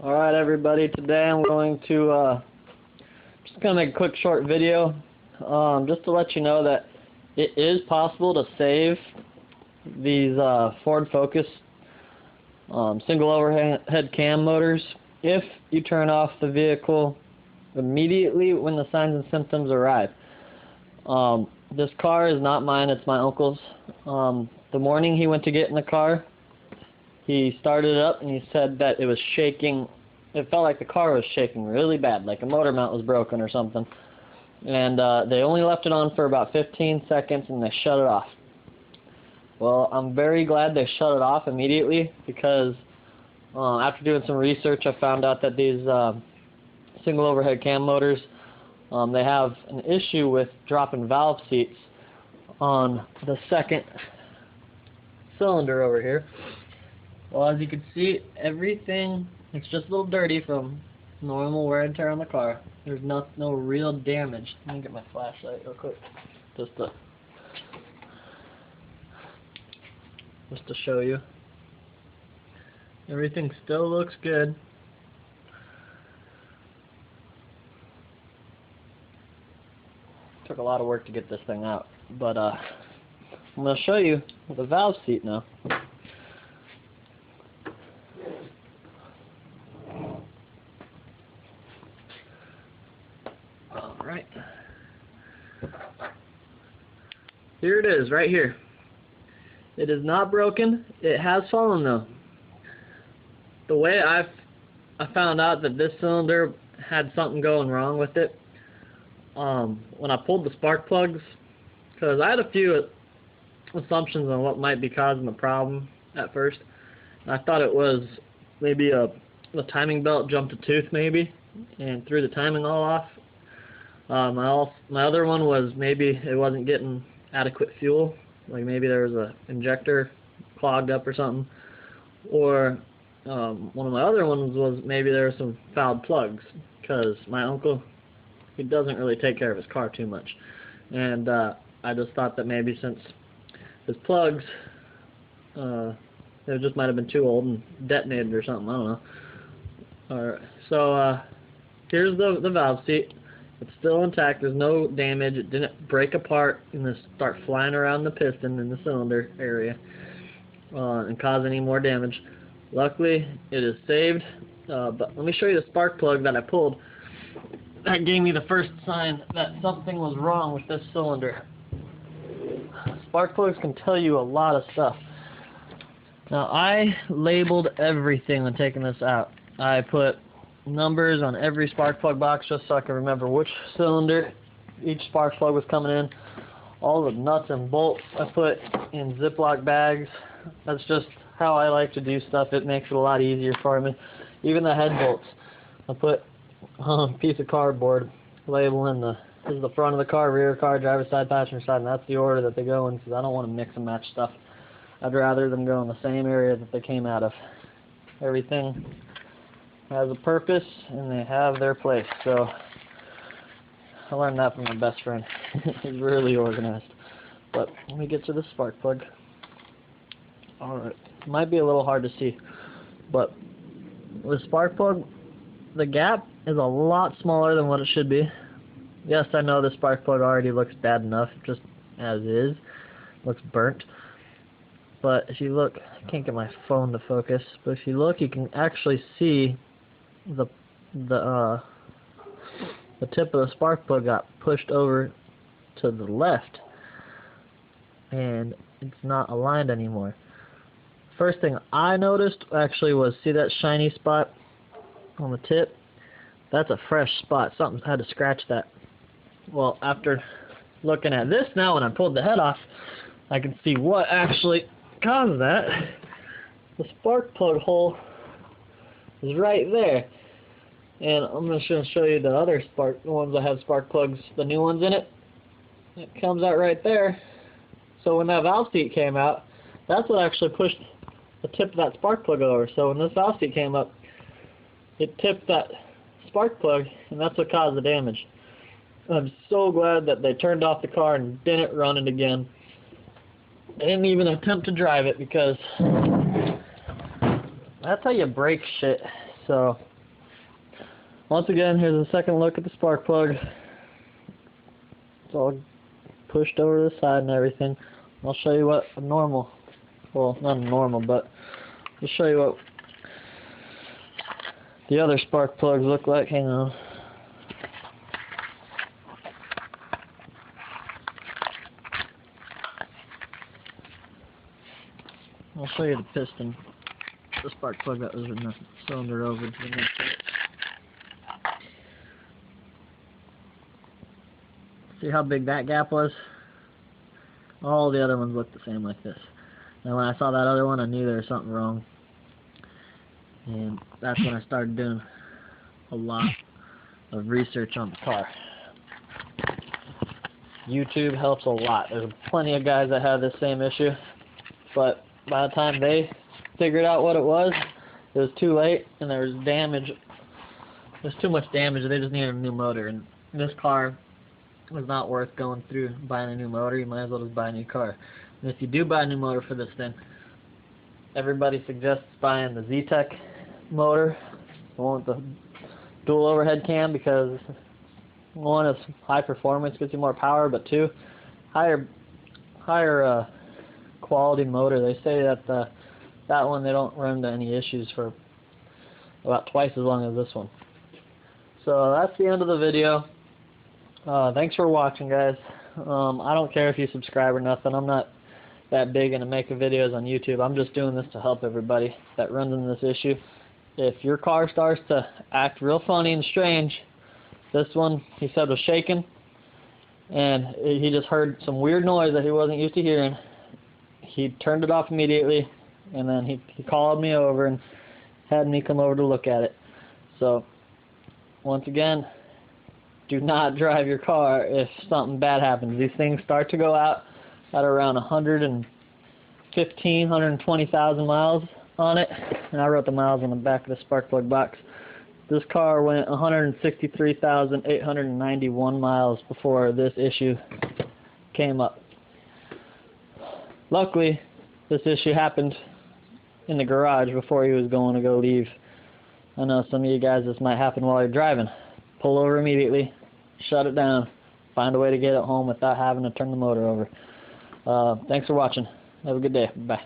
Alright everybody, today I'm going to just gonna make a quick short video just to let you know that it is possible to save these Ford Focus single overhead cam motors if you turn off the vehicle immediately when the signs and symptoms arrive. This car is not mine, it's my uncle's. The morning he went to get in the car, he started it up and he said that it was shaking. It felt like the car was shaking really bad, like a motor mount was broken or something. And they only left it on for about 15 seconds and they shut it off. Well, I'm very glad they shut it off immediately because after doing some research I found out that these single overhead cam motors, they have an issue with dropping valve seats on the second cylinder over here. Well, as you can see, everything, it's just a little dirty from normal wear and tear on the car. There's no real damage. Let me get my flashlight real quick, just to show you. Everything still looks good. Took a lot of work to get this thing out, but I'm going to show you the valve seat now. Alright. Here it is, right here. It is not broken. It has fallen though. The way I found out that this cylinder had something going wrong with it, when I pulled the spark plugs, because I had a few assumptions on what might be causing the problem at first. I thought it was maybe the timing belt jumped a tooth maybe and threw the timing all off. My other one was maybe it wasn't getting adequate fuel, like maybe there was a injector clogged up or something. Or one of my other ones was maybe there were some fouled plugs, because my uncle, he doesn't really take care of his car too much, and I just thought that maybe since his plugs, they just might have been too old and detonated or something, I don't know. Alright, so here's the valve seat. It's still intact, there's no damage, it didn't break apart and then start flying around the piston in the cylinder area and cause any more damage. Luckily, it is saved, but let me show you the spark plug that I pulled. That gave me the first sign that something was wrong with this cylinder. Spark plugs can tell you a lot of stuff. Now, I labeled everything when taking this out. I put numbers on every spark plug box just so I can remember which cylinder each spark plug was coming in. All the nuts and bolts I put in Ziploc bags. That's just how I like to do stuff. It makes it a lot easier for me. Even the head bolts, I put a piece of cardboard labeling this is the front of the car, rear car, driver's side, passenger side, and that's the order that they go in because I don't want to mix and match stuff. I'd rather them go in the same area that they came out of. Everything has a purpose and they have their place. So I learned that from my best friend. He's really organized. But let me get to the spark plug. Alright, it might be a little hard to see, but the spark plug, the gap is a lot smaller than what it should be. Yes, I know the spark plug already looks bad enough, just as is. Looks burnt. But if you look, I can't get my phone to focus, but if you look, you can actually see the tip of the spark plug got pushed over to the left, and it's not aligned anymore. First thing I noticed actually was, see that shiny spot on the tip? That's a fresh spot. Something had to scratch that. Well, after looking at this now, when I pulled the head off, I can see what actually caused that. The spark plug hole is right there. And I'm just going to show you the other ones that have spark plugs, the new ones in it. It comes out right there. So when that valve seat came out, that's what actually pushed the tip of that spark plug over. So when this valve seat came up, it tipped that spark plug, and that's what caused the damage. I'm so glad that they turned off the car and didn't run it again. I didn't even attempt to drive it because that's how you break shit. So once again, here's a second look at the spark plug. It's all pushed over the side and everything. I'll show you what a normal, well, not normal, but I'll show you what the other spark plugs look like. Hang on. I'll show you the piston, the spark plug that was in the cylinder over to the next side. See how big that gap was? All the other ones look the same like this. And when I saw that other one, I knew there was something wrong. And that's when I started doing a lot of research on the car. YouTube helps a lot. There's plenty of guys that have this same issue, but by the time they figured out what it was too late, and there was damage. There's too much damage. They just needed a new motor, and this car was not worth going through buying a new motor. You might as well just buy a new car. And if you do buy a new motor for this thing, everybody suggests buying the Z-Tech motor, the one with the dual overhead cam, because one is high performance, gets you more power, but two, higher quality motor. They say that that one they don't run into any issues for about twice as long as this one. So that's the end of the video. Thanks for watching, guys. I don't care if you subscribe or nothing. I'm not that big into making videos on YouTube. I'm just doing this to help everybody that runs into this issue. If your car starts to act real funny and strange, this one, he said, was shaking, and he just heard some weird noise that he wasn't used to hearing. He turned it off immediately, and then he called me over and had me come over to look at it. So, once again, do not drive your car if something bad happens. These things start to go out at around 115, 120,000 miles on it, and I wrote the miles on the back of the spark plug box. This car went 163,891 miles before this issue came up. Luckily, this issue happened in the garage before he was going to go leave. I know some of you guys, this might happen while you're driving. Pull over immediately, shut it down, find a way to get it home without having to turn the motor over. Thanks for watching. Have a good day. Bye.